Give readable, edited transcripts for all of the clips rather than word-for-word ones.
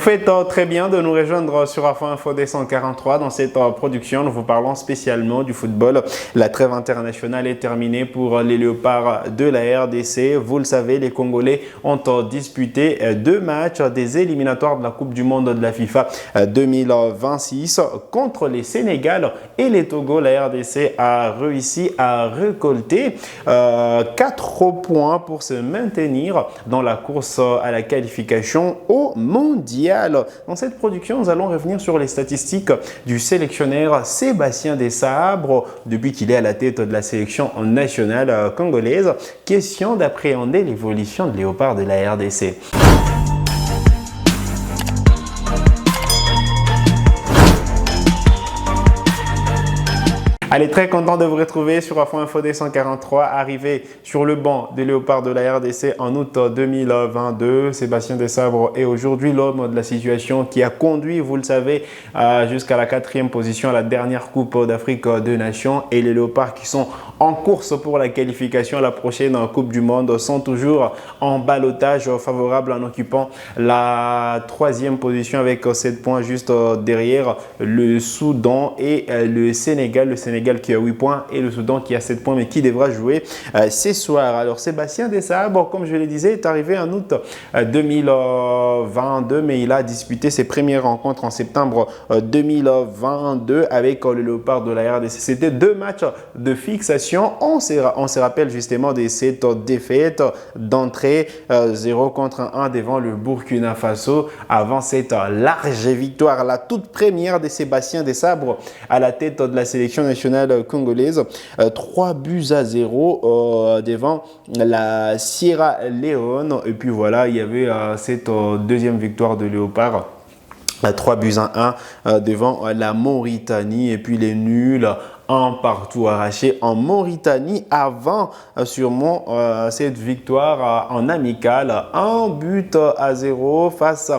faites très bien de nous rejoindre sur Info D143. Dans cette production, nous vous parlons spécialement du football. La trêve internationale est terminée pour les Léopards de la RDC. Vous le savez, les Congolais ont disputé 2 matchs des éliminatoires de la Coupe du Monde de la FIFA 2026 contre les Sénégal et les Togo. La RDC a réussi à récolter 4 points pour se maintenir dans la course à la qualification au mondial. Dans cette production, nous allons revenir sur les statistiques du sélectionneur Sébastien Desabre depuis qu'il est à la tête de la sélection nationale congolaise. Question d'appréhender l'évolution de Léopard de la RDC. Allez, très content de vous retrouver sur Info D143, arrivé sur le banc des Léopards de la RDC en août 2022. Sébastien Desabre est aujourd'hui l'homme de la situation qui a conduit, vous le savez, jusqu'à la 4e position à la dernière Coupe d'Afrique des Nations. Et les Léopards qui sont en course pour la qualification à la prochaine Coupe du Monde sont toujours en ballottage favorable en occupant la 3e position avec 7 points juste derrière le Soudan et le Sénégal. Le Sénégal qui a 8 points et le Soudan qui a 7 points mais qui devra jouer ce soir. Alors Sébastien Desabre, comme je le disais, est arrivé en août 2022 mais il a disputé ses premières rencontres en septembre 2022 avec le Léopard de la RDC. C'était 2 matchs de fixation. On se rappelle justement de cette défaite d'entrée 0 contre 1 devant le Burkina Faso avant cette large victoire, la toute première de Sébastien Desabre à la tête de la sélection nationale congolaise, 3-0 devant la Sierra Leone. Et puis voilà, il y avait cette deuxième victoire de Léopard, 3-1 devant la Mauritanie. Et puis les nuls un partout arraché en Mauritanie avant sûrement cette victoire en amical, 1-0 face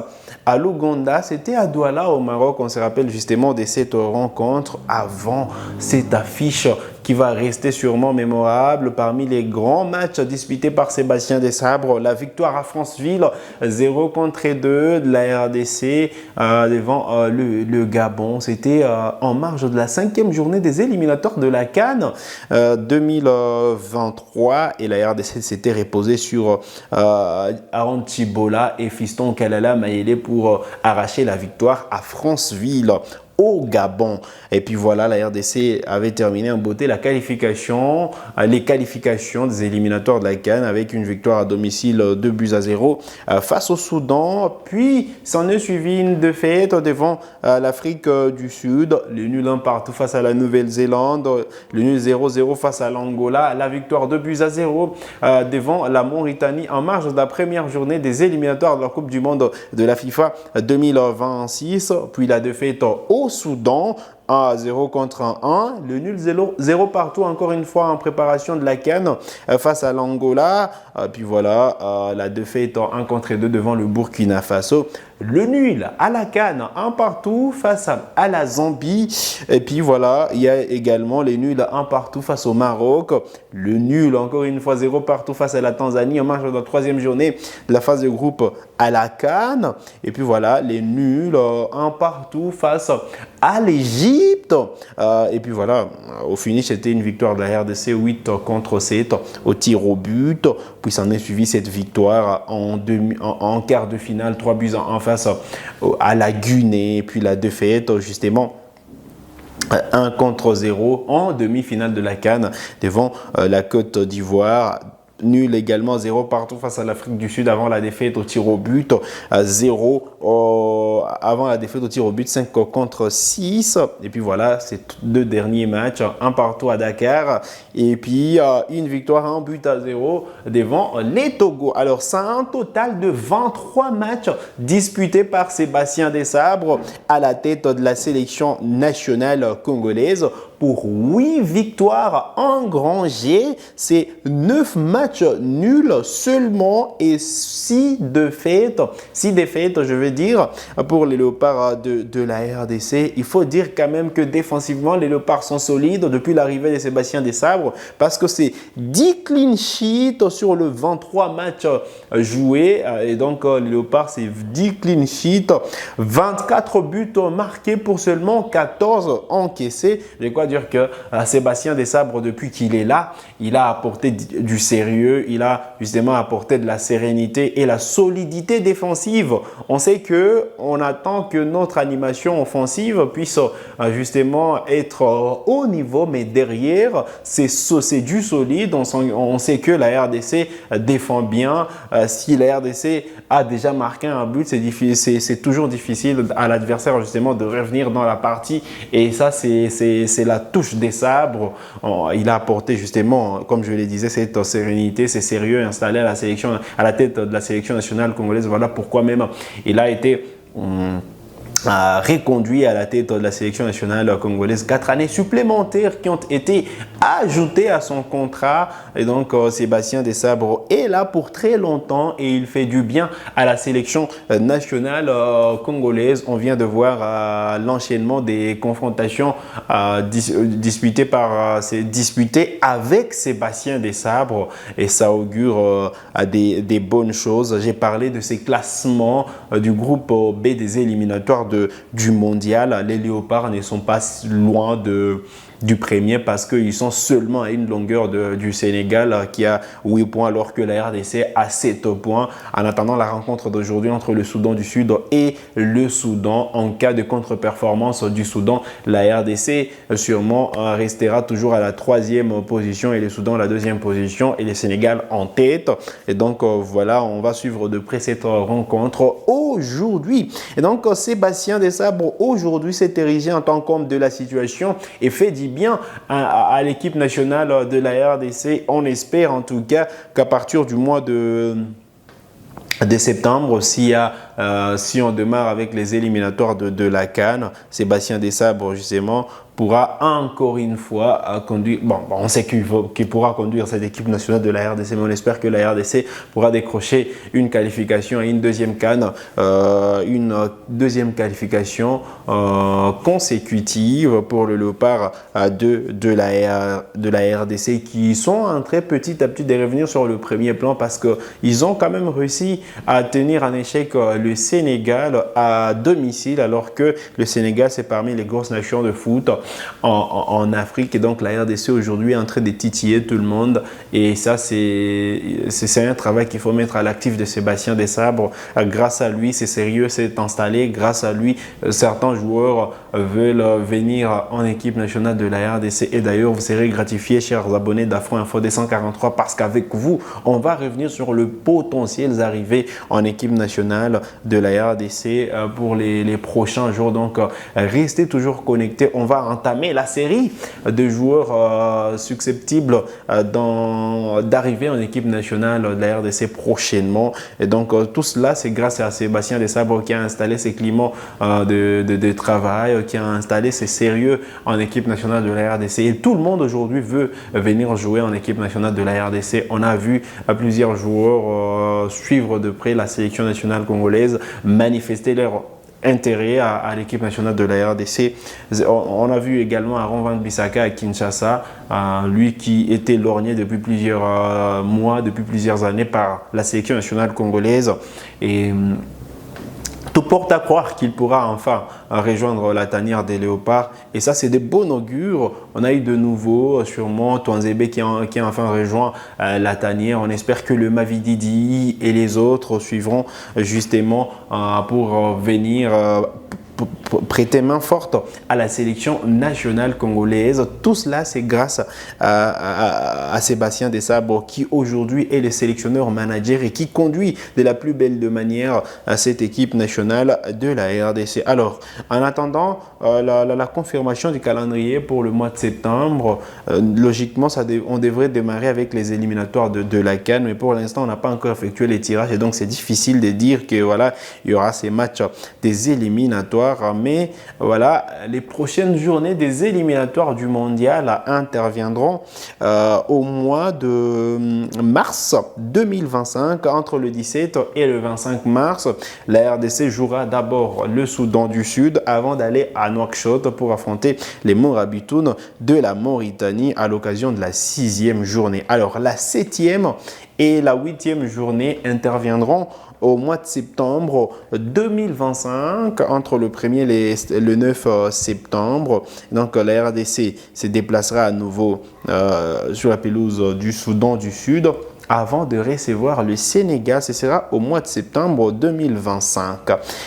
à l'Ouganda. C'était à Douala au Maroc. On se rappelle justement de cette rencontre avant cette affiche qui va rester sûrement mémorable parmi les grands matchs disputés par Sébastien Desabre. La victoire à Franceville, 0-2 de la RDC devant le Gabon. C'était en marge de la 5e journée des éliminatoires de la CAN 2023 et la RDC s'était reposée sur Aaron Chibola et Fiston Kalala Mayele pour arracher la victoire à Franceville au Gabon. Et puis voilà, la RDC avait terminé en beauté les qualifications des éliminatoires de la CAN avec une victoire à domicile 2-0 face au Soudan. Puis s'en est suivi une défaite devant l'Afrique du Sud, le nul 1-partout face à la Nouvelle-Zélande, le nul 0-0 face à l'Angola, la victoire 2-0 devant la Mauritanie en marge de la première journée des éliminatoires de la Coupe du Monde de la FIFA 2026. Puis la défaite au Soudan, 0 contre 1, le nul 0 partout encore une fois en préparation de la CAN face à l'Angola. Puis voilà, la défaite 1 contre 2 devant le Burkina Faso. Le nul à la CAN 1 partout face à la Zambie. Et puis voilà, il y a également les nuls 1 partout face au Maroc. Le nul encore une fois 0 partout face à la Tanzanie en marge de la 3e journée de la phase de groupe à la CAN. Et puis voilà, les nuls 1 partout face à l'Égypte. Et puis voilà, au finish, c'était une victoire de la RDC 8 contre 7 au tir au but. Puis s'en est suivi cette victoire en quart de finale, 3-1 face à la Guinée. Puis la défaite, justement, 1 contre 0 en demi-finale de la CAN devant la Côte d'Ivoire. Nul également, 0 partout face à l'Afrique du Sud avant la défaite au tir au but, 0 avant la défaite au tir au but, 5 contre 6. Et puis voilà, ces 2 derniers matchs, 1 partout à Dakar et puis une victoire 1-0 devant les Togo. Alors, c'est un total de 23 matchs disputés par Sébastien Desabre à la tête de la sélection nationale congolaise. pour 8 victoires engrangées. C'est 9 matchs nuls seulement et 6 défaites. 6 défaites, je veux dire, pour les Léopards de la RDC. Il faut dire quand même que défensivement, les Léopards sont solides depuis l'arrivée de Sébastien Desabre parce que c'est 10 clean sheets sur le 23 matchs joués. Et donc, les Léopards, c'est 10 clean sheets, 24 buts marqués pour seulement 14 encaissés. Je dois dire que Sébastien Desabre, depuis qu'il est là, il a apporté du sérieux, il a justement apporté de la sérénité et la solidité défensive. On sait qu'on attend que notre animation offensive puisse justement être au niveau, mais derrière, c'est du solide. On sait que la RDC défend bien. Si la RDC a déjà marqué un but, c'est toujours difficile à l'adversaire justement de revenir dans la partie. Et ça, c'est la touche des sabres. Il a apporté justement, comme je le disais, cette sérénité, c'est sérieux installé à la tête de la sélection nationale congolaise. Voilà pourquoi même il a été reconduit à la tête de la sélection nationale congolaise. 4 années supplémentaires qui ont été ajoutées à son contrat. Et donc, Sébastien Desabre est là pour très longtemps et il fait du bien à la sélection nationale congolaise. On vient de voir l'enchaînement des confrontations disputées avec Sébastien Desabre et ça augure des bonnes choses. J'ai parlé de ces classements du groupe B des éliminatoires du mondial. Les Léopards ne sont pas loin du premier parce qu'ils sont seulement à une longueur du Sénégal qui a 8 points alors que la RDC a 7 points. En attendant la rencontre d'aujourd'hui entre le Soudan du Sud et le Soudan, en cas de contre-performance du Soudan, la RDC sûrement restera toujours à la 3e position et le Soudan à la 2e position et le Sénégal en tête. Et donc voilà, on va suivre de près cette rencontre aujourd'hui. Et donc Sébastien Desabre aujourd'hui s'est érigé en tant qu'homme de la situation et fait du bien à l'équipe nationale de la RDC. On espère en tout cas qu'à partir du mois de septembre, si on démarre avec les éliminatoires de la CAN, Sébastien Desabre justement pourra encore une fois conduire, on sait qu'il pourra conduire cette équipe nationale de la RDC, mais on espère que la RDC pourra décrocher une qualification et une deuxième CAN, une deuxième qualification consécutive pour le Léopard de la RDC qui sont en train petit à petit de revenir sur le premier plan parce qu'ils ont quand même réussi à tenir en échec le Sénégal à domicile alors que le Sénégal c'est parmi les grosses nations de foot en Afrique et donc la RDC aujourd'hui est en train de titiller tout le monde et ça c'est un travail qu'il faut mettre à l'actif de Sébastien Desabre. Grâce à lui c'est sérieux, c'est installé, grâce à lui certains joueurs veulent venir en équipe nationale de la RDC et d'ailleurs vous serez gratifiés chers abonnés d'Afro Info 243 parce qu'avec vous on va revenir sur le potentiel arrivé en équipe nationale de la RDC pour les prochains jours. Donc restez toujours connectés, on va entamer la série de joueurs susceptibles d'arriver en équipe nationale de la RDC prochainement. Et donc tout cela c'est grâce à Sébastien Desabre qui a installé ces climats de travail, qui a installé ces sérieux en équipe nationale de la RDC et tout le monde aujourd'hui veut venir jouer en équipe nationale de la RDC. On a vu plusieurs joueurs suivre de près la sélection nationale congolaise, manifester leur intérêt à l'équipe nationale de la RDC. On a vu également Aaron Van Bissaka à Kinshasa, lui qui était lorgné depuis plusieurs mois, depuis plusieurs années par la sélection nationale congolaise. Et tout porte à croire qu'il pourra enfin rejoindre la tanière des Léopards. Et ça, c'est de bon augure. On a eu de nouveau, sûrement, Touanzébé qui a enfin rejoint la tanière. On espère que le Mavididi et les autres suivront justement pour venir prêter main forte à la sélection nationale congolaise. Tout cela, c'est grâce à Sébastien Desabre qui aujourd'hui est le sélectionneur manager et qui conduit de la plus belle de manière cette équipe nationale de la RDC. Alors, en attendant la confirmation du calendrier pour le mois de septembre, logiquement, on devrait démarrer avec les éliminatoires de la CAN, mais pour l'instant, on n'a pas encore effectué les tirages et donc c'est difficile de dire que voilà, il y aura ces matchs des éliminatoires. confirmé. Voilà, les prochaines journées des éliminatoires du mondial interviendront au mois de mars 2025, entre le 17 et le 25 mars. La RDC jouera d'abord le Soudan du Sud avant d'aller à Nouakchott pour affronter les Morabitoun de la Mauritanie à l'occasion de la 6e journée. Alors la 7e et la 8e journée interviendront au mois de septembre 2025, entre le 1er et le 9 septembre. Donc la RDC se déplacera à nouveau sur la pelouse du Soudan du Sud avant de recevoir le Sénégal. Ce sera au mois de septembre 2025.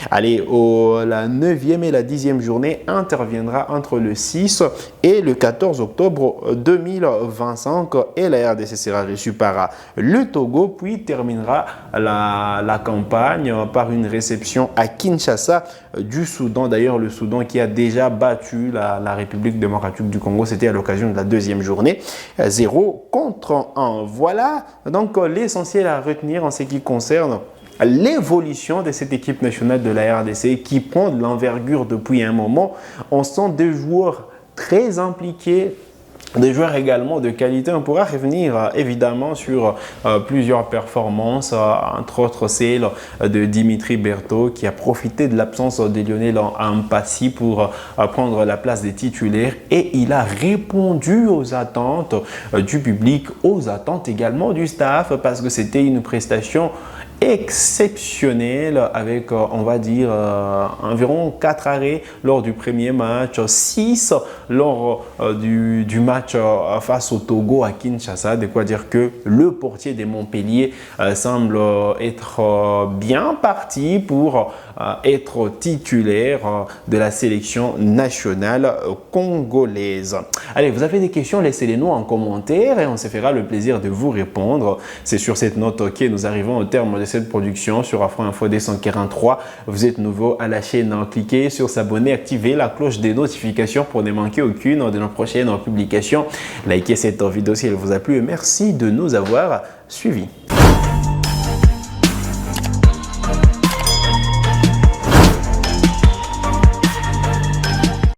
Allez, la 9e et la 10e journée interviendra entre le 6 et le 14 octobre 2025 et la RDC sera reçue par le Togo, puis terminera la campagne par une réception à Kinshasa du Soudan. D'ailleurs, le Soudan qui a déjà battu la République démocratique du Congo, c'était à l'occasion de la 2e journée, 0-1. Voilà donc l'essentiel à retenir en ce qui concerne l'évolution de cette équipe nationale de la RDC qui prend de l'envergure depuis un moment. On sent des joueurs très impliqués, des joueurs également de qualité. On pourra revenir évidemment sur plusieurs performances, entre autres celle de Dimitri Berthaud qui a profité de l'absence de Lionel Ampassi pour prendre la place des titulaires, et il a répondu aux attentes du public, aux attentes également du staff, parce que c'était une prestation exceptionnel avec, on va dire, environ 4 arrêts lors du premier match, 6 lors du match face au Togo à Kinshasa. De quoi dire que le portier des Montpellier semble être bien parti pour être titulaire de la sélection nationale congolaise. Allez, vous avez des questions, laissez-les nous en commentaire et on se fera le plaisir de vous répondre. C'est sur cette note que nous arrivons au terme de cette production sur Afro Info 243. Vous êtes nouveau à la chaîne, cliquez sur s'abonner, activez la cloche des notifications pour ne manquer aucune de nos prochaines publications. Likez cette vidéo si elle vous a plu et merci de nous avoir suivis.